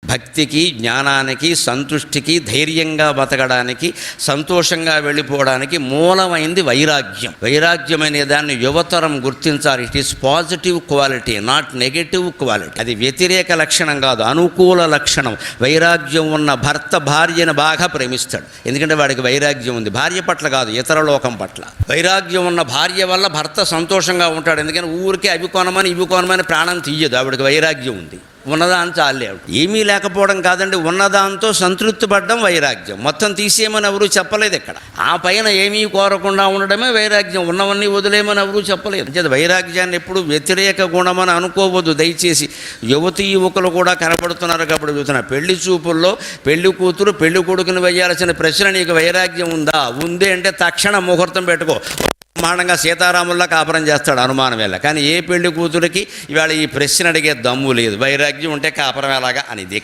భక్తికి, జ్ఞానానికి, సంతుష్టికి, ధైర్యంగా బతకడానికి, సంతోషంగా వెళ్ళిపోవడానికి మూలమైంది వైరాగ్యం. వైరాగ్యం అనే దాన్ని యువతరం గుర్తించాలి. It is positive quality, not negative quality. అది వ్యతిరేక లక్షణం కాదు, అనుకూల లక్షణం. వైరాగ్యం ఉన్న భర్త భార్యను బాగా ప్రేమిస్తాడు, ఎందుకంటే వాడికి వైరాగ్యం ఉంది. భార్య పట్ల కాదు, ఇతర లోకం పట్ల. వైరాగ్యం ఉన్న భార్య వల్ల భర్త సంతోషంగా ఉంటాడు, ఎందుకంటే ఊరికే అవి కొనమని ఇవి కొనమని ప్రాణం తీయదు, ఆవిడకి వైరాగ్యం ఉంది. ఉన్నదాని చాలే, ఏమీ లేకపోవడం కాదండి, ఉన్నదాంతో సంతృప్తి పడడం వైరాగ్యం. మొత్తం తీసేయమని ఎవరూ చెప్పలేదు ఇక్కడ. ఆ పైన ఏమీ కోరకుండా ఉండడమే వైరాగ్యం. ఉన్నవన్నీ వదిలేయమని ఎవరూ చెప్పలేదు. అంటే వైరాగ్యాన్ని ఎప్పుడు వ్యతిరేక గుణమని అనుకోవద్దు దయచేసి. యువతీ యువకులు కూడా కనపడుతున్నారు కాబట్టి చూస్తున్నారు. పెళ్లి చూపుల్లో పెళ్లి కూతురు పెళ్లి కొడుకుని వేయాల్సిన ప్రశ్న, నీకు వైరాగ్యం ఉందా? ఉంది అంటే తక్షణ ముహూర్తం పెట్టుకో. బ్రహ్మాండంగా సీతారాముల్లా కాపురం చేస్తాడు, అనుమానం వెళ్ళ. కానీ ఏ పెళ్లి కూతురికి ఇవాళ ఈ ప్రశ్న అడిగే దమ్ము లేదు. వైరాగ్యం ఉంటే కాపురం ఎలాగా అనేది.